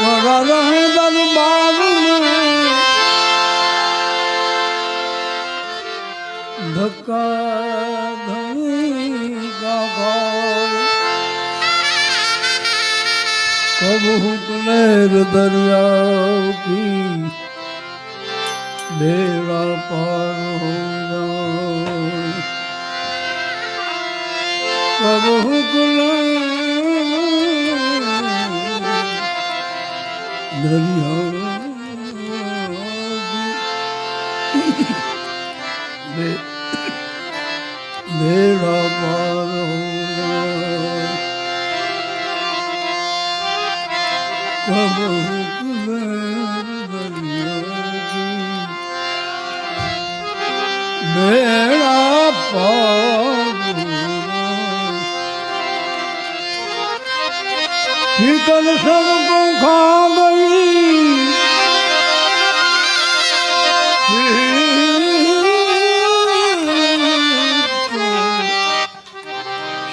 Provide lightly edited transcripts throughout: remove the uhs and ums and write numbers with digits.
पड़ा रहे दरबार में धक्का धनी का भाव कब हुक्मेर दरिया की बेड़ा पार हो जाए कब हुक्मेर दरिया बेड़ा पार हो जाए कब हुक्मेर दरिया बेड़ा पार फिकर सबको खा गई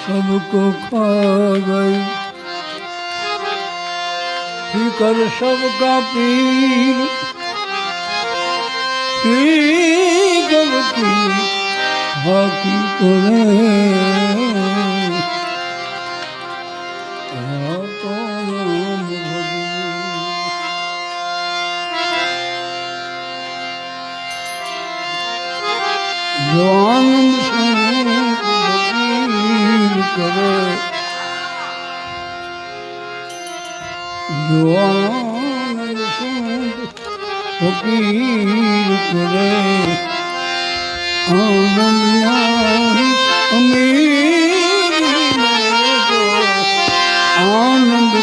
सबको खा गई फिकर सबका पीर फिकर की बाकी जो आनंद करे जो आनंद फकीर करे आनंद अमीर आनंद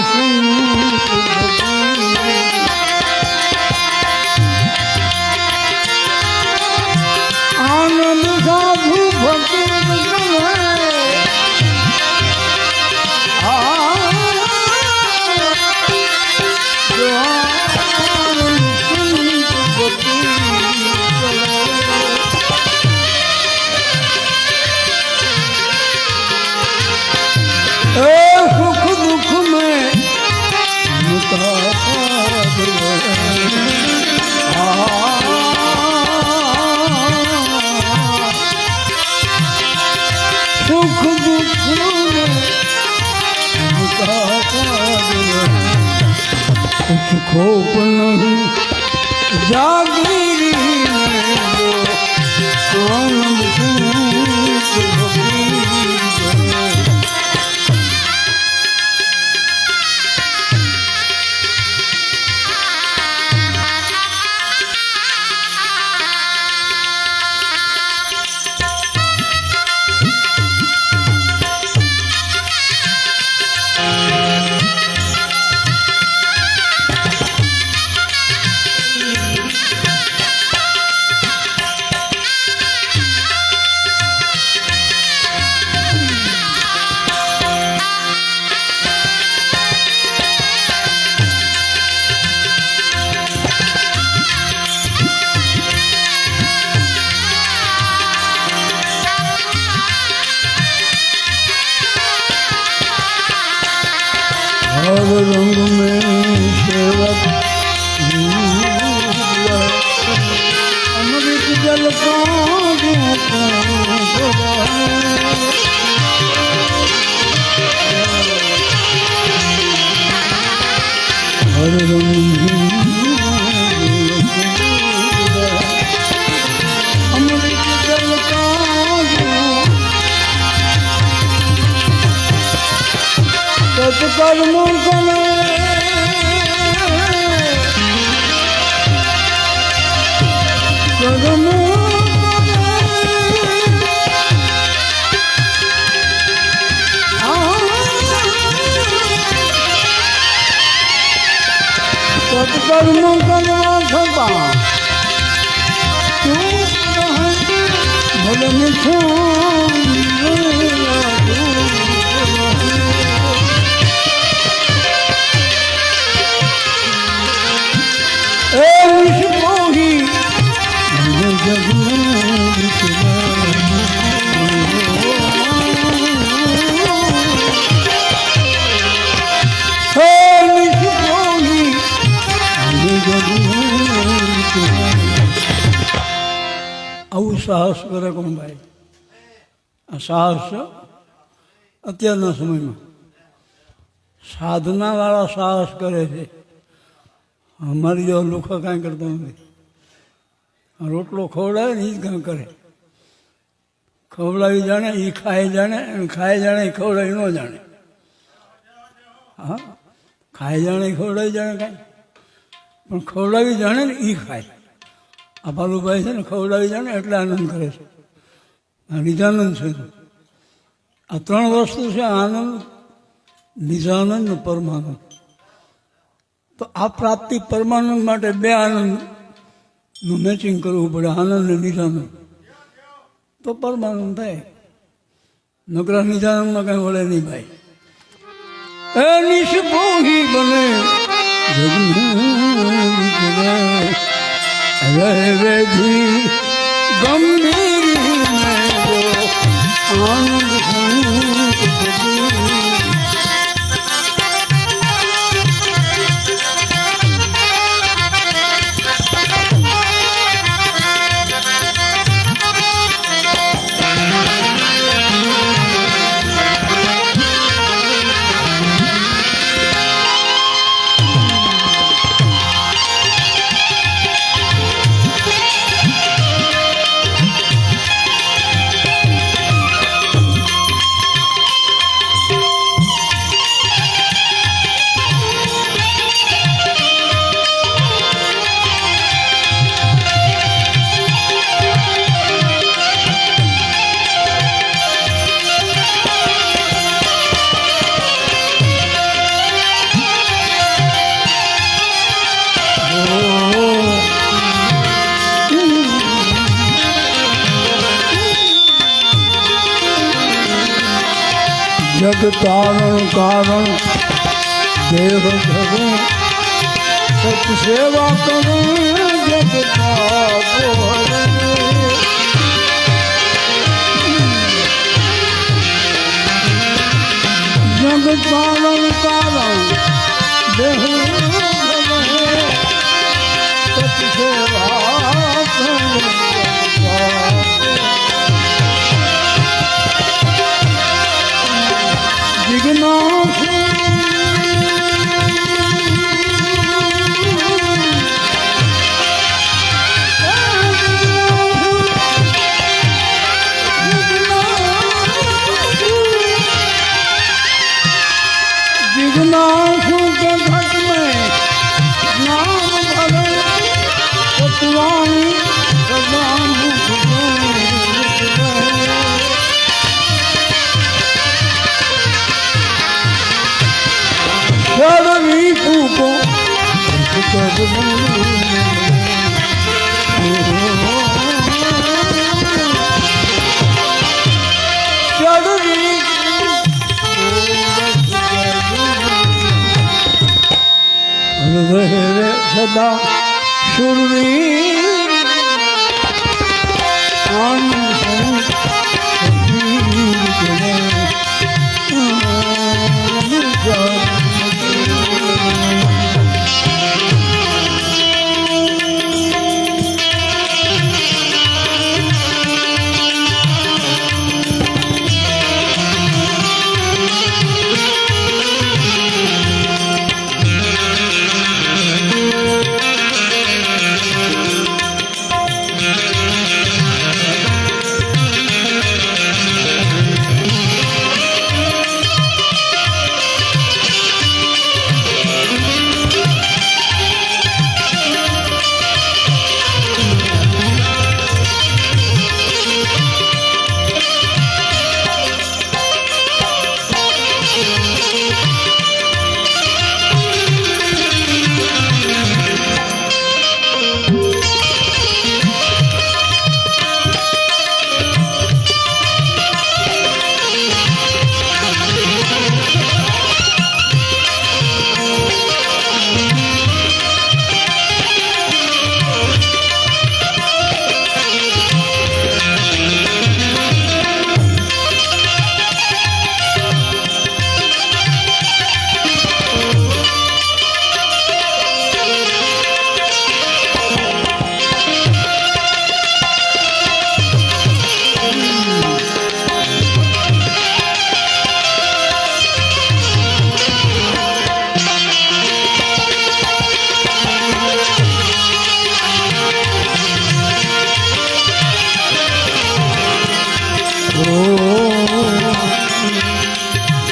आनंद साधु फकीर सुख दुख में सुख दुख में कुछ खोप नहीं जागीरी हर रंग में सेवक अमृत जल का हर रंग अमृत जल का सत्कर्म करे कर्म सत्कर्म करवा सका भले मिठो સાહસ કરે કોણ ભાઈ? આ સાહસ અત્યારના સમયમાં સાધનાવાળા સાહસ કરે છે. અમારી જેવા લોકો કાંઈ કરતા નથી. રોટલો ખવડાવે ને એ જ કાંઈ કરે. ખવડાવી જાણે એ ખાઈ જાણે, અને ખાઈ જાણે એ ખવડાવી ન જાણે. હા, ખાઈ જાણે એ ખવડાવી જાણે કાંઈ, પણ ખવડાવી જાણે ને એ ખાય. આ ભાલુભાઈ છે ને ખવડાવી જાણે એટલે આનંદ કરે છે. આ નિજાનંદ છે. આ ત્રણ વસ્તુ છે: આનંદ, નિજાનંદ ને પરમાનંદ. તો આ પ્રાપ્તિ પરમાનંદ માટે બે આનંદનું મેચિંગ કરવું પડે, આનંદ ને નિજાનંદ, તો પરમાનંદ થાય. નકરા નિજાનંદમાં કઈ વળે નહીં ભાઈ. એ નિષ્પોહી બને વેધી ગંભીર આનંદ जग तारण कारण देह धरूं सत सेवा करूं जग जग तारण कारण देह सत सेवा करूं सदा शुरवीर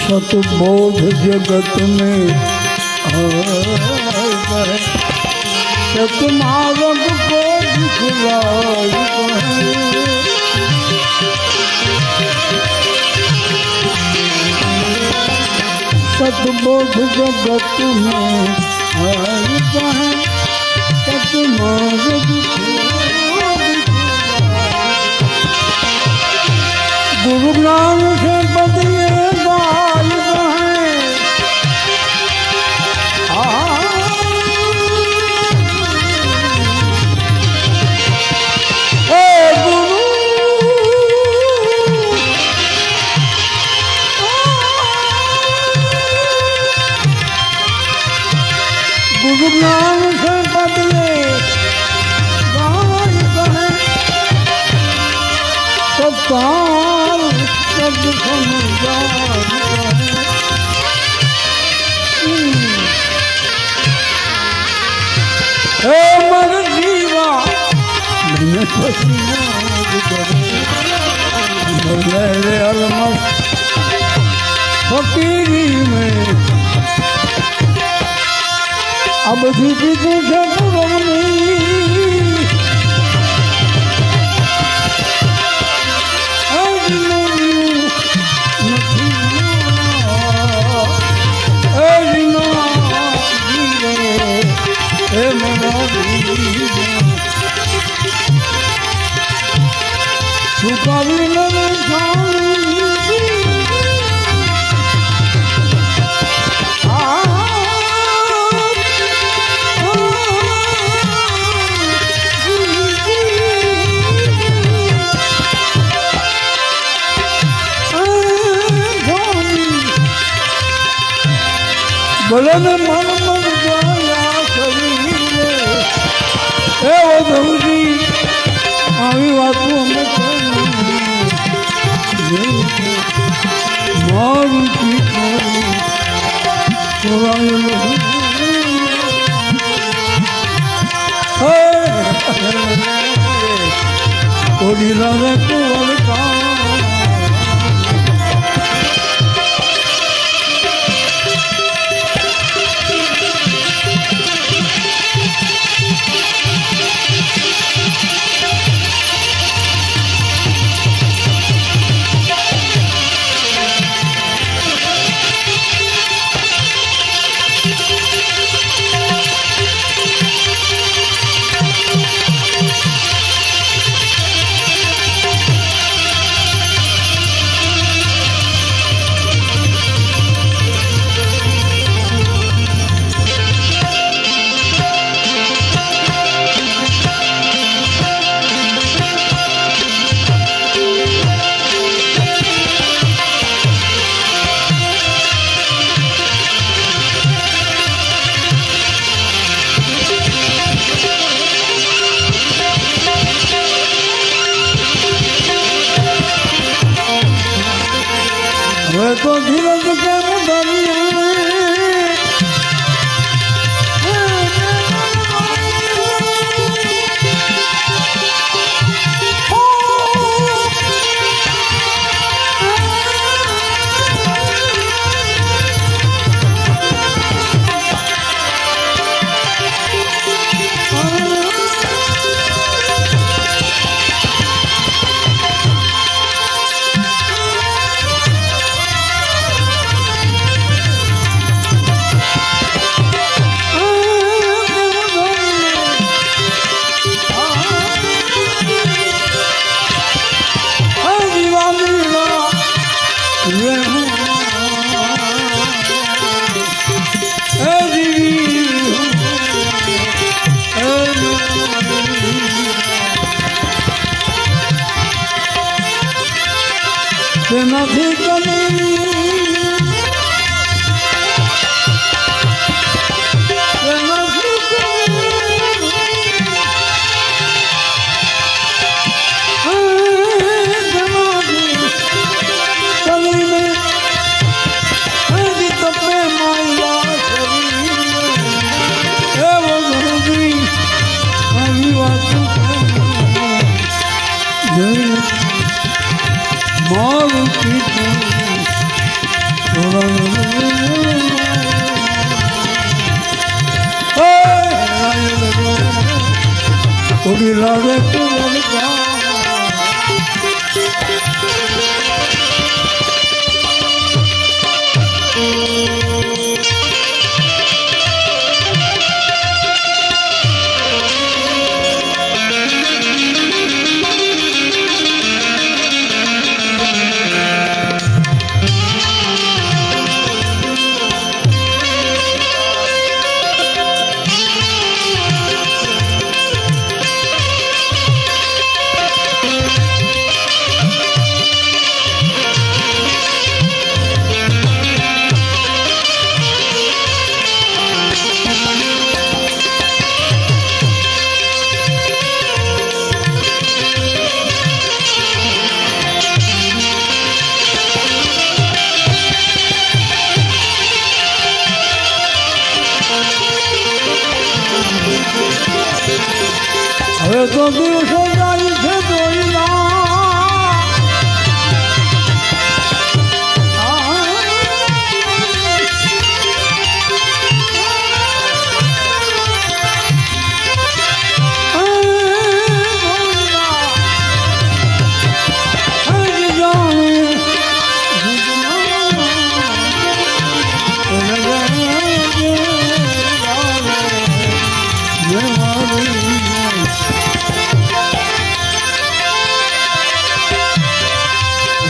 सतबोध जगत में आए, सतमार्ग को दिखलाई कहे। सतबोध जगत में आए कहे, सतमार्ग गुरु ज्ञान से बदले गाय कहें। गुरु ज्ञान से बदले गाय कहें, सत्तार शब्द समझान कहें। हे मन जीवा मैं पसीना रे अलमस फकीरी में अब जीती तुझे पुरवनी। बलन मन मन जाया शरीर हे वधूजी આવી વાતો અમે મારું કોડી લાગે કોલ કા થોડી લાગે કુંવર હવે તો દિવસો જાય છે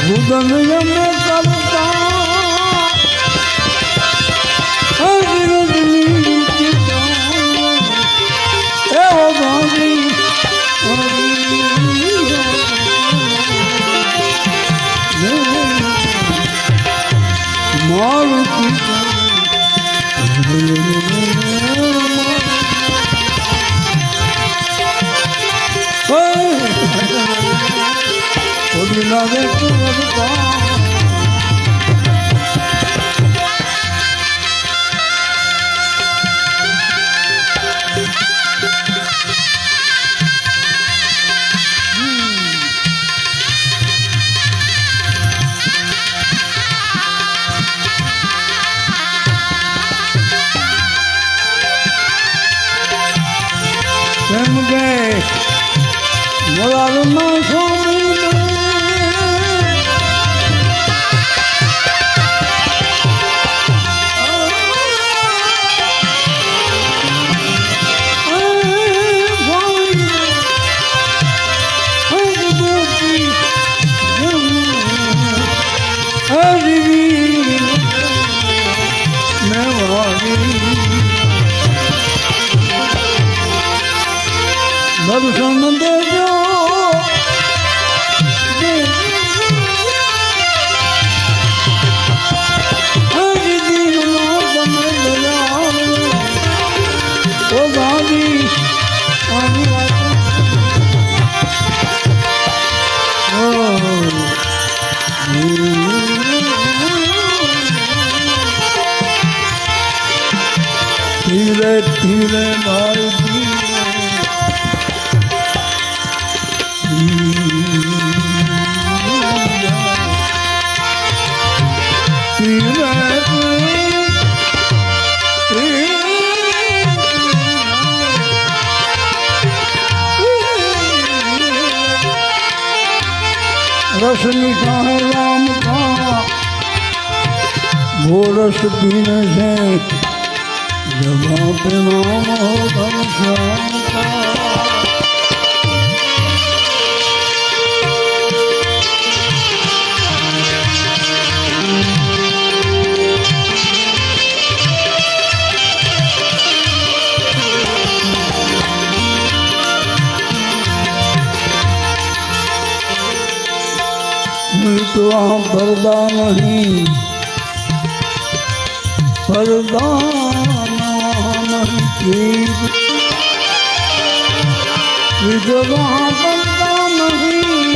ભૂદન યમે કરતા હરિરજની એવો ગાંધી મારું થોડી લાગે કેમ કે મોરારમાં સ્વામી દર્શન દેજો ઓ ગાંધી ધીરે ધીરે ભાઈ रस निकाह राम का वो रस पीने से जब पे नाम हो घनश्याम का तो पर्दा नहीं पर्दा नहीं विधवा पर्दा नहीं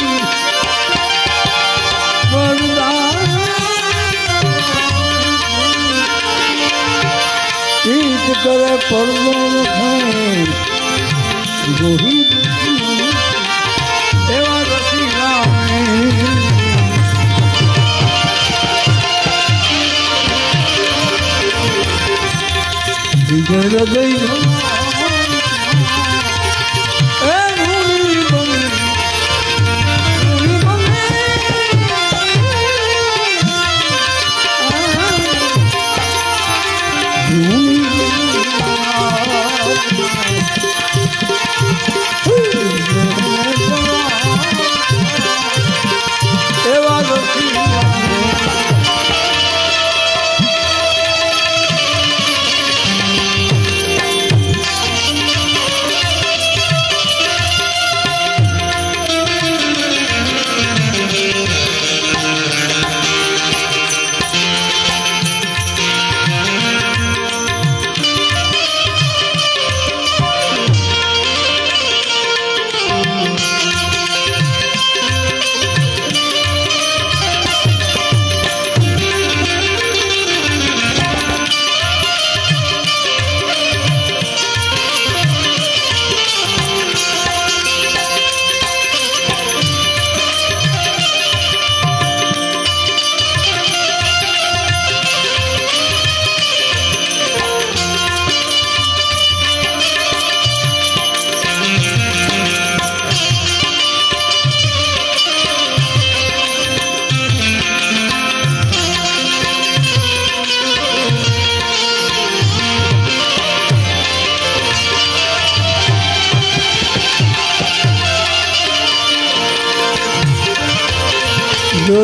पर्दा ईद करे पर्दो रखे गोही एवा रसी हृदय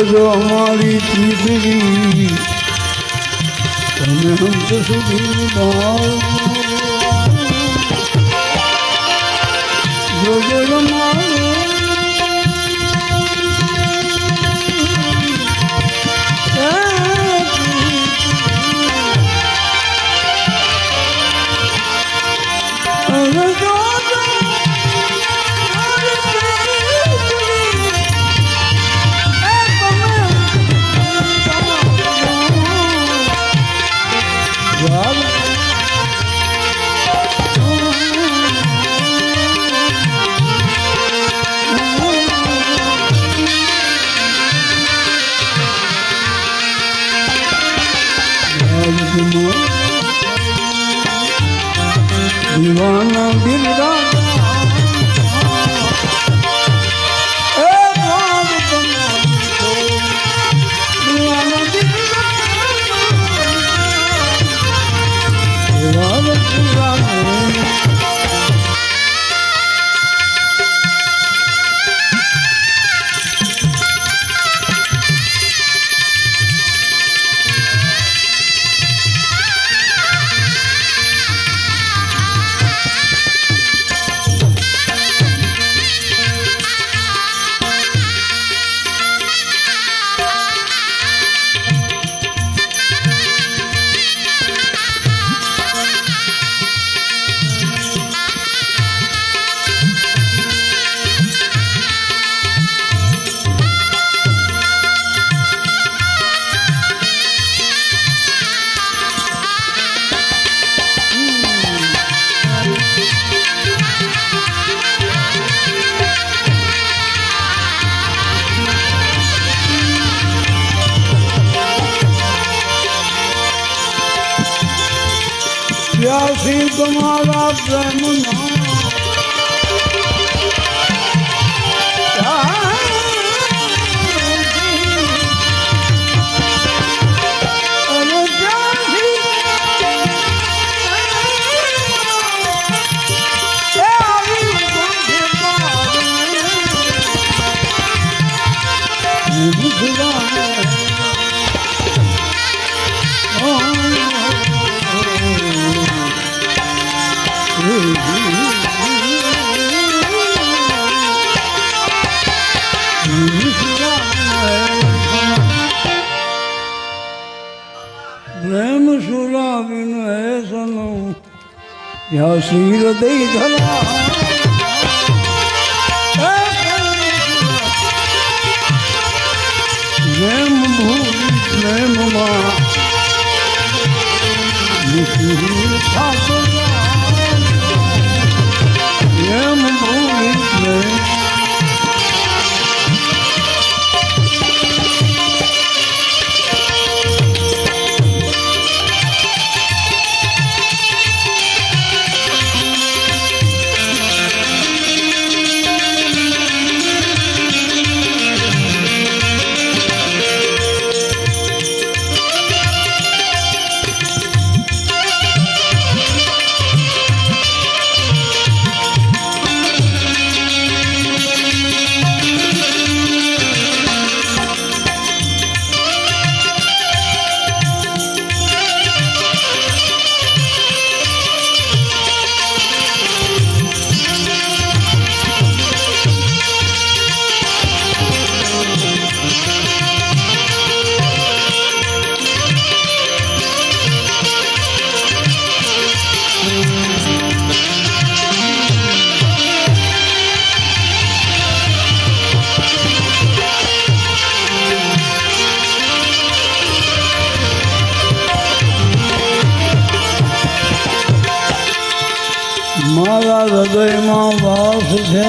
जो हमारी तीसरी તમે હંસ સુધી જોગે दीवाना दिल प्यासी तुम्हारा प्रेम प्रेम सुरा बिन ऐसनो प्यासी हृदय धरा प्रेम भूल प्रेम माँ प्रेम भूल प्रेम મારા હૃદયમાં વાસ છે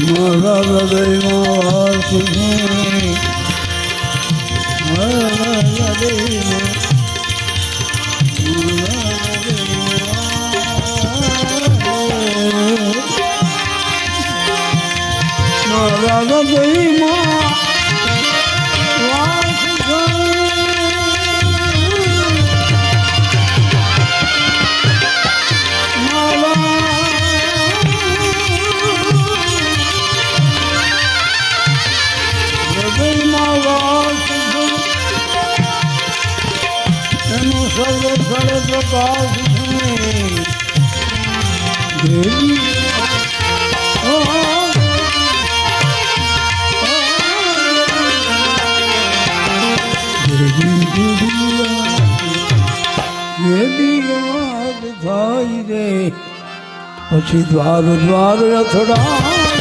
મારા હૃદયમાં વાસ છે મારા હૃદયમાં રાધા ગઈ માં વાસ पास देवी થાય રે પછી દ્વાર દ્વાર અથડા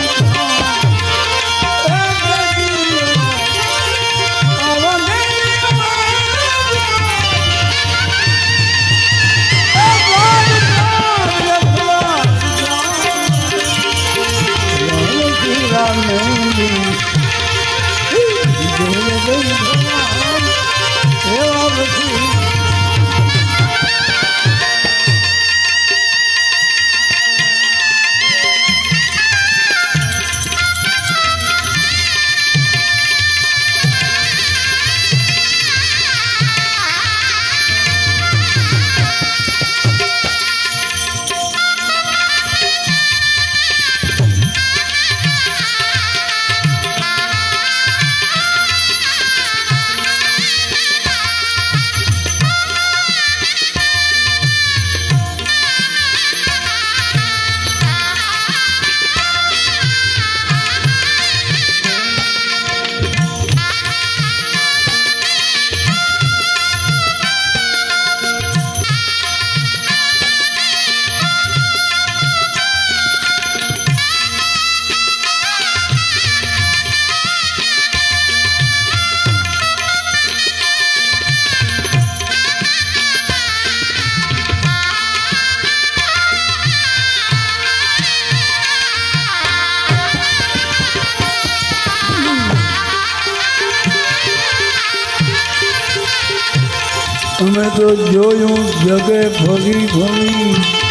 અમે તો જોયું જગે ભરી ભરી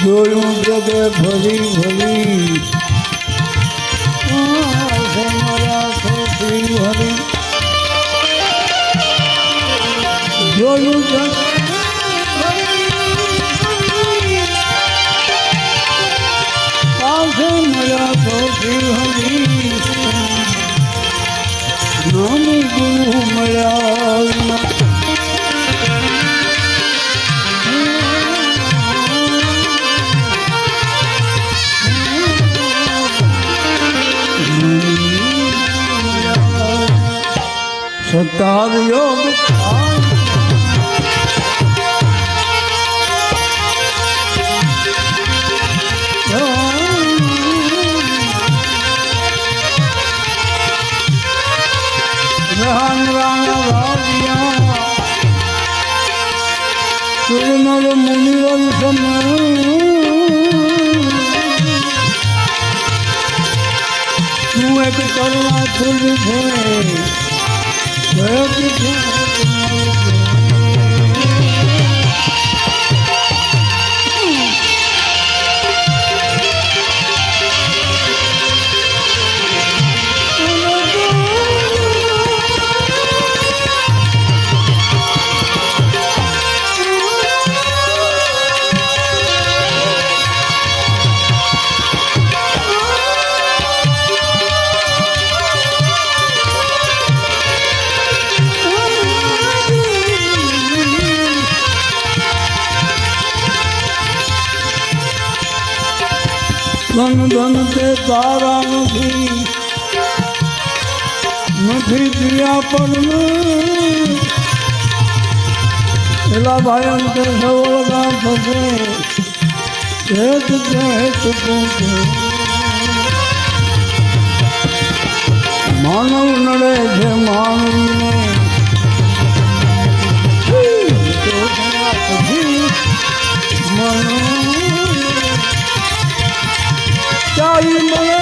જોયું જગે ભરી ભરી મારા છોકરી ભરી જોયું જગે પાસે મારા છોકરી હરી નાની ગુરુ મળ્યા સતાર યોગ રાન રાણા રાજ્યા સુરનર મુનિવર સમય તું એક કરુણા તુલ છે ધન ધન તે તારા નથી દિયા પણ પેલા ભયંકર સવળગા થશે ચેત ચેત પૂછે માનવ નડે છે માનવને ચાઈ મળે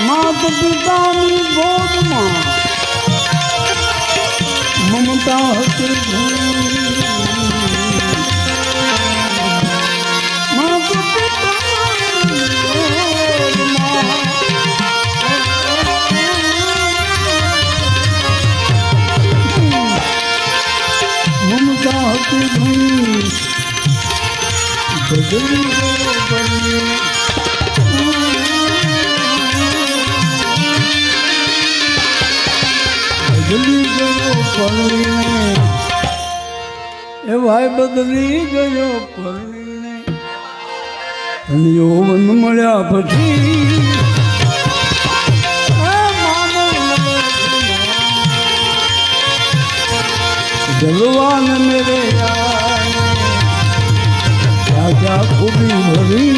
मात पिताની ગોદમાં મમતા હતી માત પિતાની ગોદમાં મમતા હતી બદલી ગયો બદલી ગયો પરણીને એ ભાઈ બદલી ગયો પરણીને અને યૌવન મળ્યા પછી जलवान मेरे क्या क्या खूबी भरी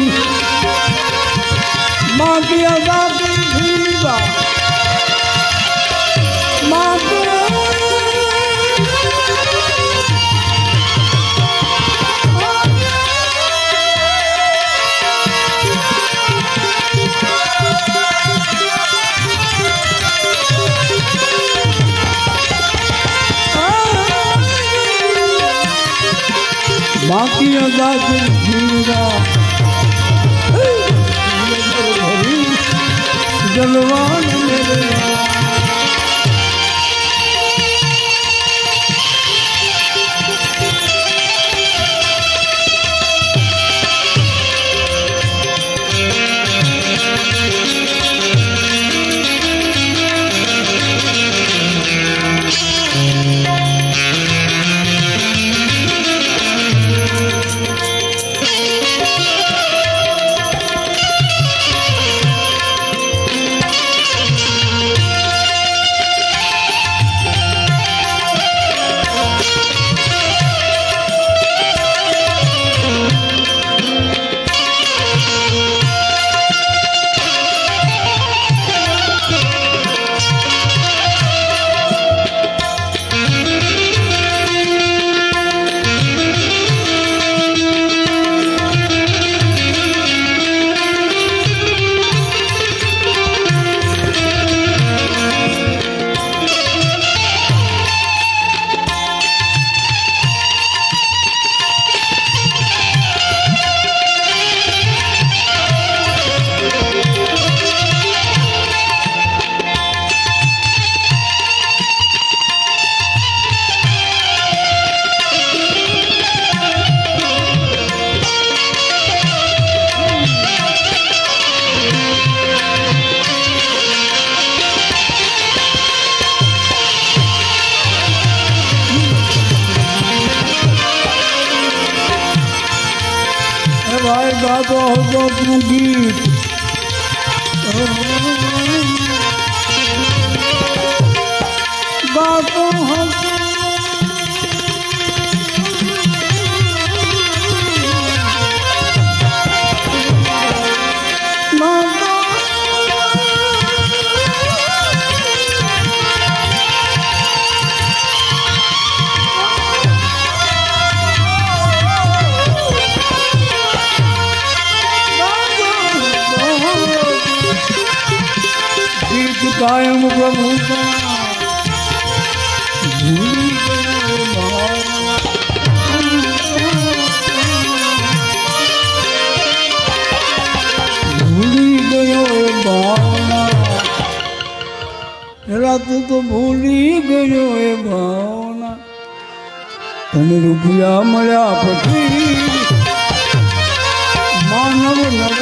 माँ की अदा की भीवा माँ बाकी अदा से जीवा जलवान मेरे भाई गातो हो तू गीत गातो हो कायम प्रभु का भूली गयो भावना हेरा तू तो भूली गयो ए भावना तने रुपया મળ્યા પછી માનવ નવ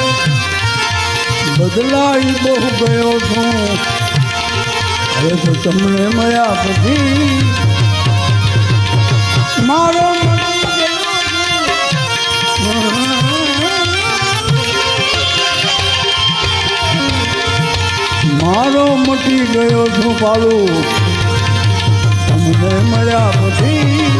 બદલાઈ બહુ ગયો છું હવે તો તમને મળ્યા પછી મારો મારો મટી ગયો છું પાડું તમને મળ્યા પછી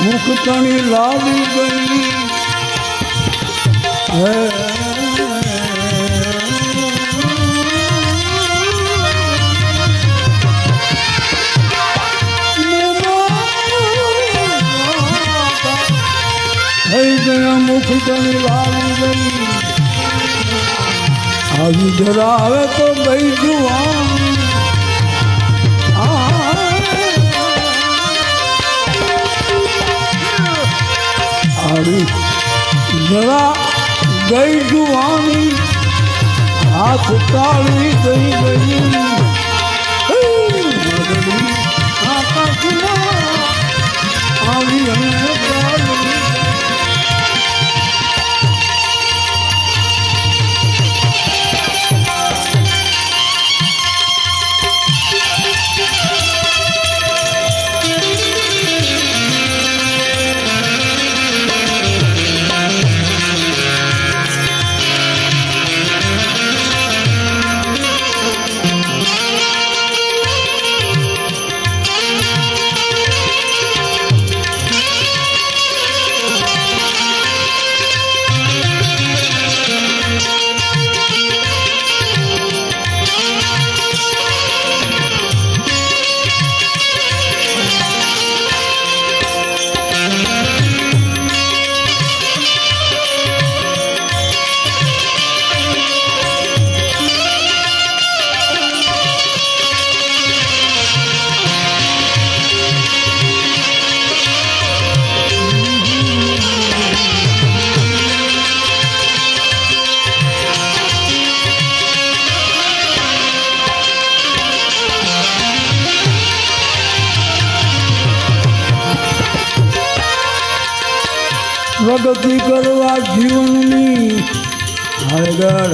મુખતણી લાવી ગઈ થઈ ગયા મુખતણી લાવી ગઈ આવી ધરાવે તો ગઈ જુવાન જરા ગઈ જુવાની હાથ તાળી ગઈ ગઈ આકાશમાં આવી અને પ્રગતિ કરવા જીવનની આગળ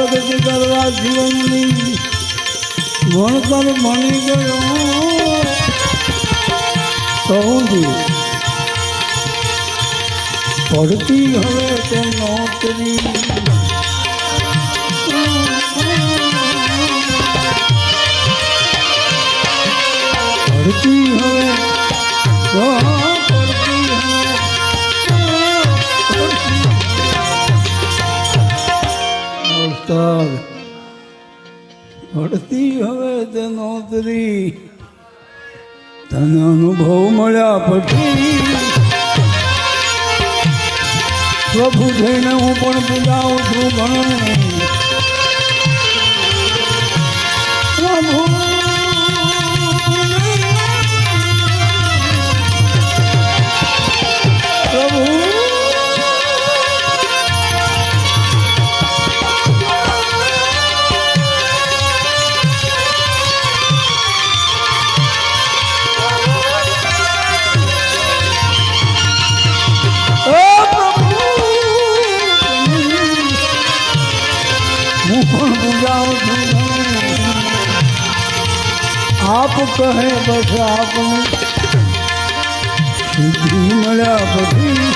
પ્રગતિ કરવા જીવનની ભણતર ભણી ગયો કહું પડતી હવે તે નોકરી પડતી હવે પડતી હવે તે નોકરી તને અનુભવ મળ્યા પછી પ્રભુ થઈને હું પણ પૂજાઉં છું ગણ પ્રભુ आप कहे बस आपने सिद्धि મળ્યા પછી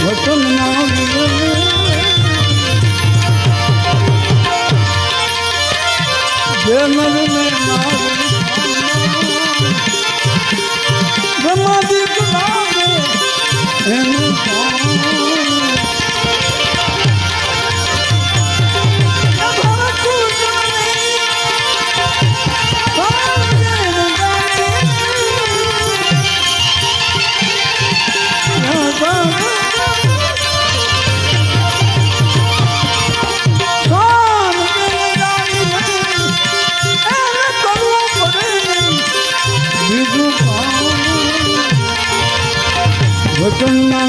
વચન ના જે નર ને ના ગમાદી કલાવે એનું વચન ના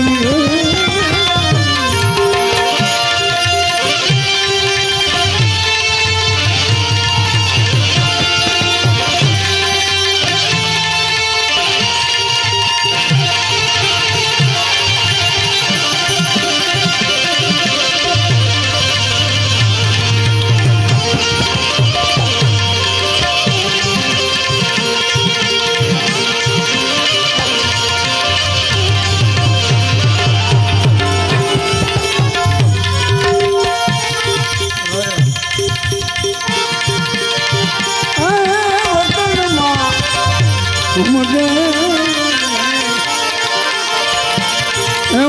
मुझे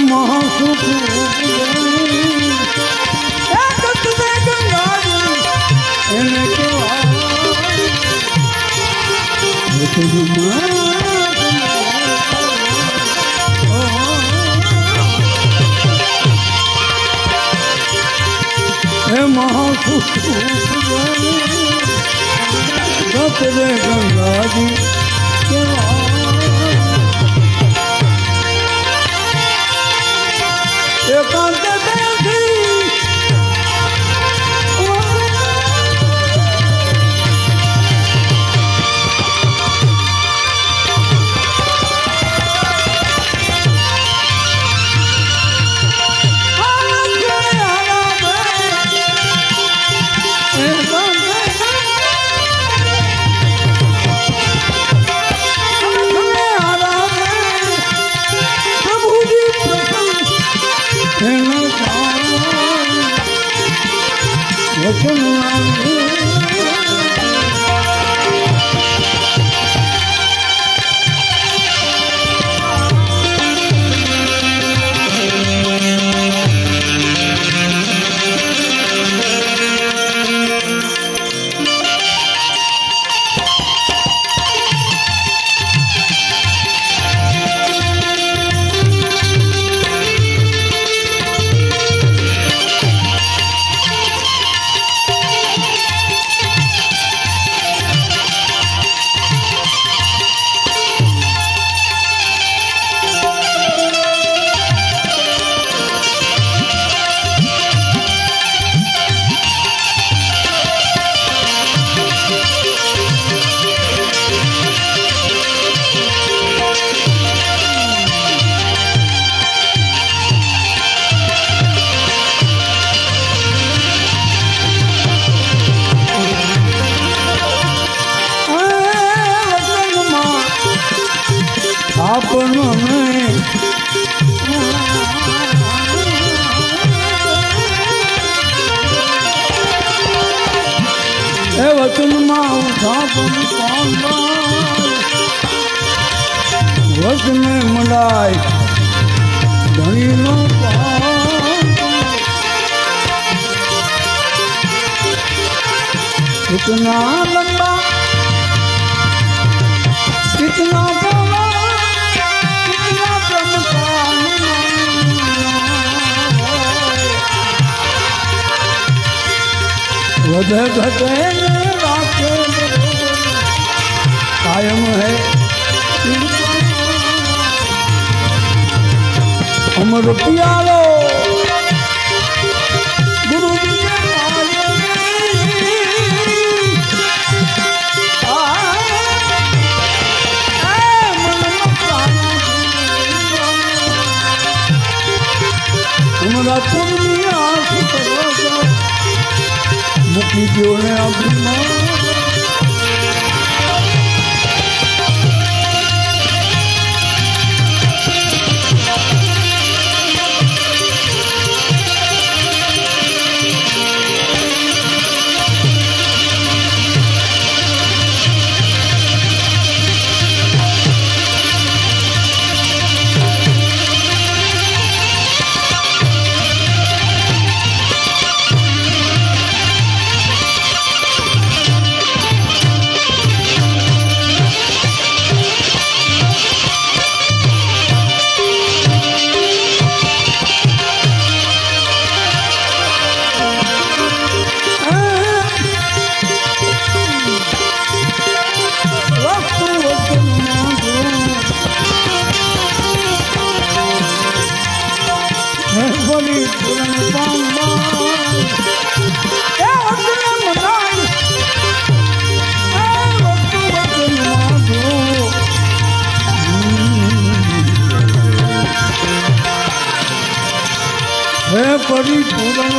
महासुख महासुख गंगा जी एकांत अपनों में वचन माँ उठा वचन मलाय धनी नो इतना लंबा इतना बड़ा इतना वधे घटे राखे कायम है अमर प्यारो गुरु जी हमारा पूर्णिया मुक्ति जो है अपनी माँ परिपूर्ण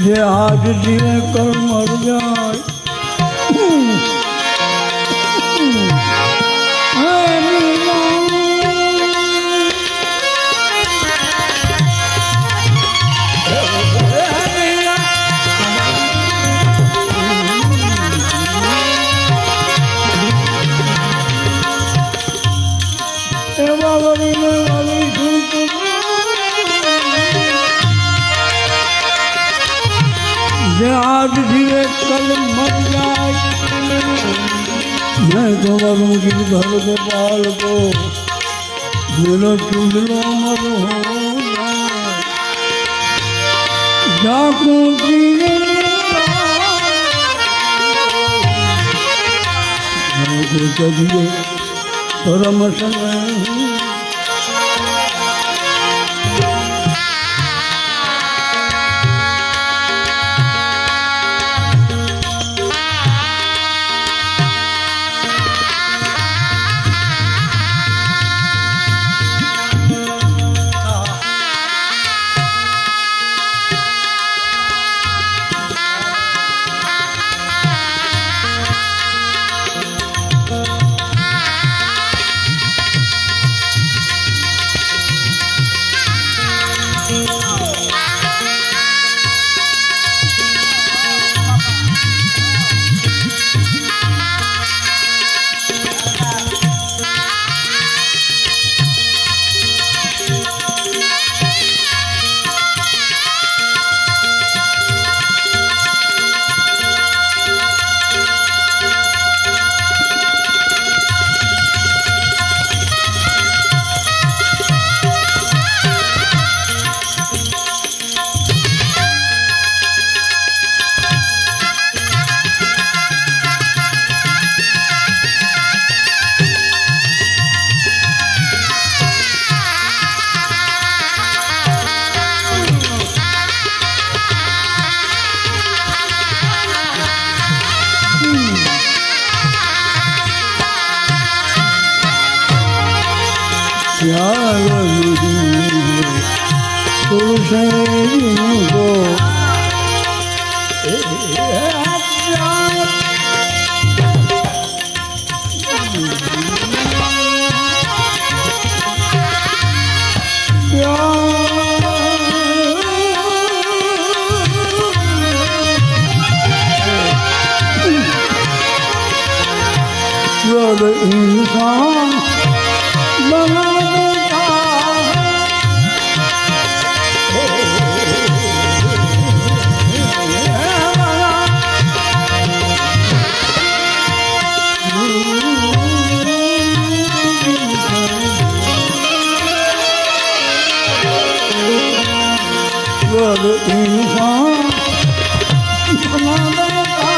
जे आज जिए कर मर जाए मैं तो वरुण गिरधर गोपाल को मेरा चुंदलो मर हो जाको करिए परम समय इंसान बना देता इंसान बना देता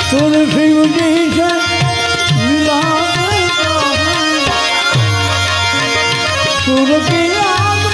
तुलसी जी से मिला सुर की आग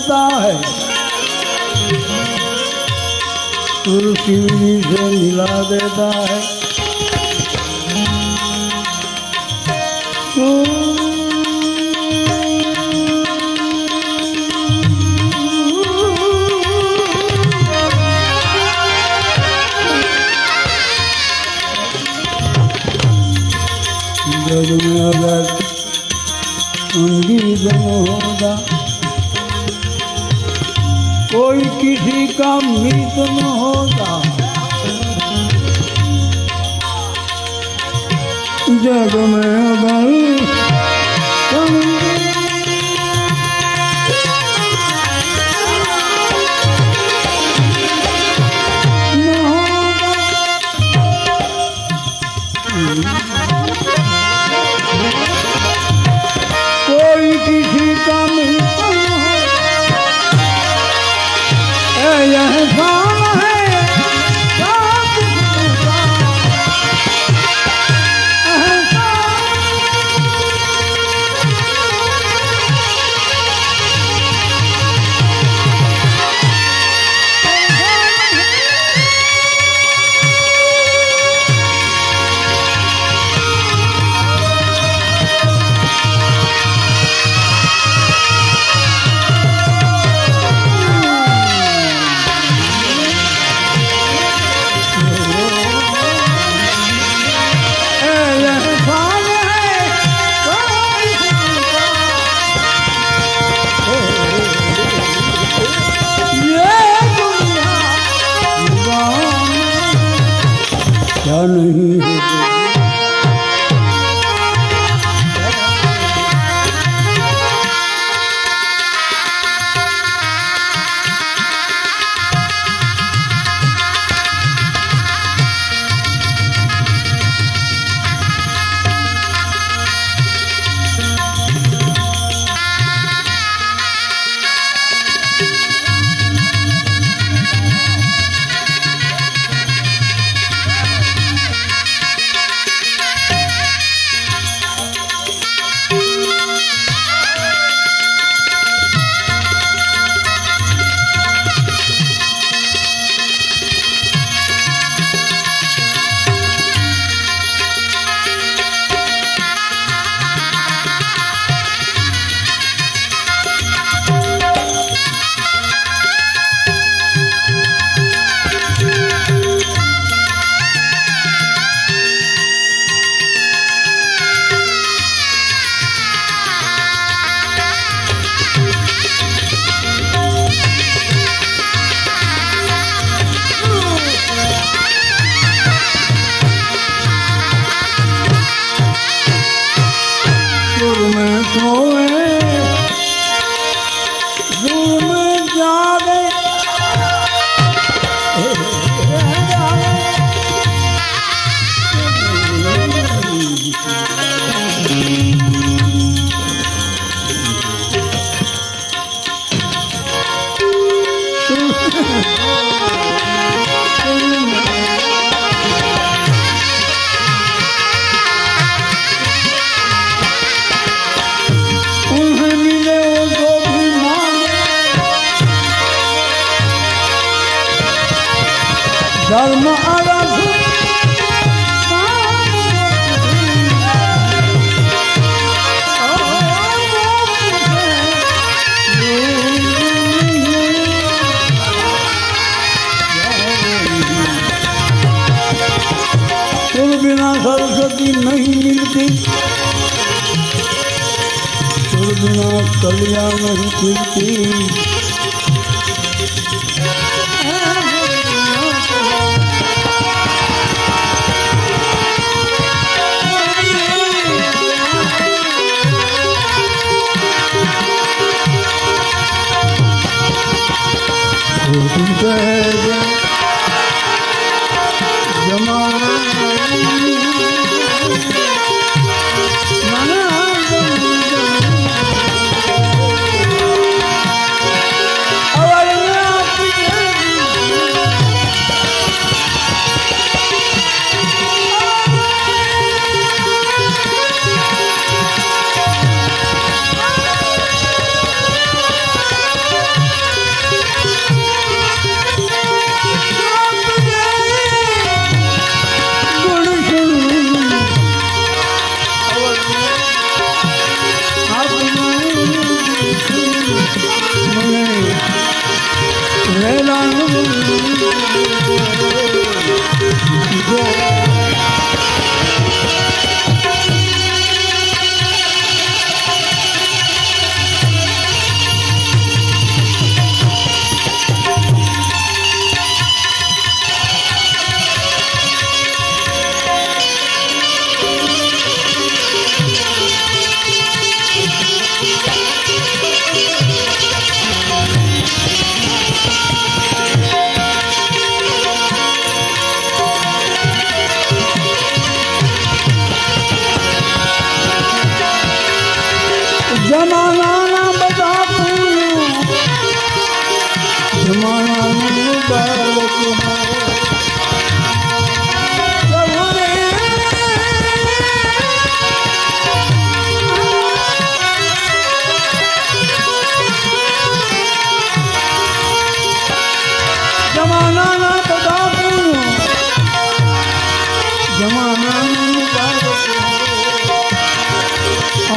देता है, तुलसी से मिला देता है। जग में अगर संगीत न होगा, कोई किसी का मीत न होगा। जग में अगर कोई किसी का मीत न होगा, यह शाम है क्या नहीं है। धर्म अरब सुर बिना सरस्वती नहीं मिलती, सुर बिना कलिया नहीं खिलती।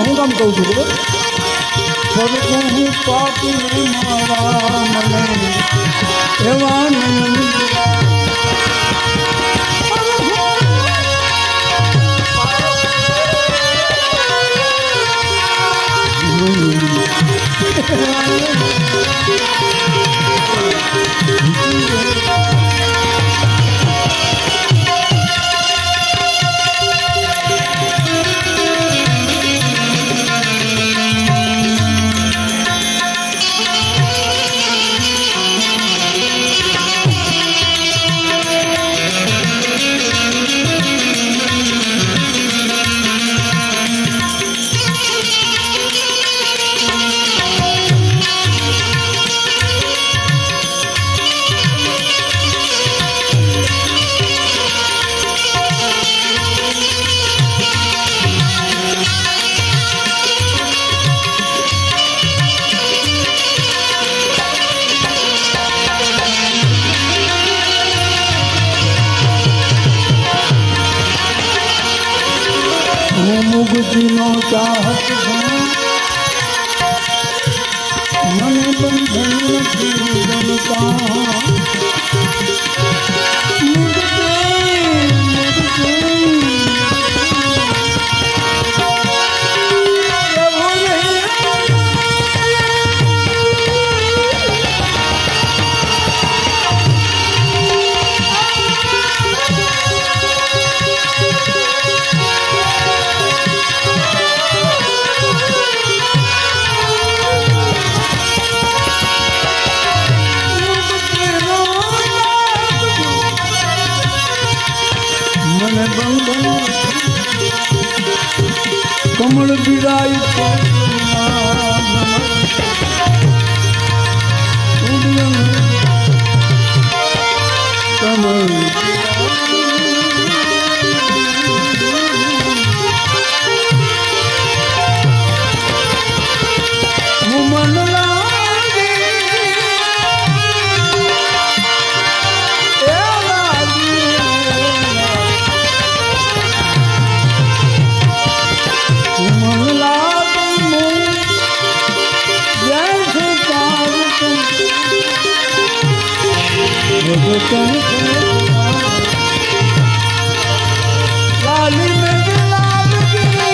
હું કામ કહું છું ખબર સ્વર્ગ હું પાપી મારા મને એવા मुगतीनो चाहत मन बंधन कमल बिराई कमल मन लाली में गुलाब की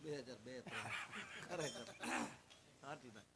2002 ખરેખર સાચી વાત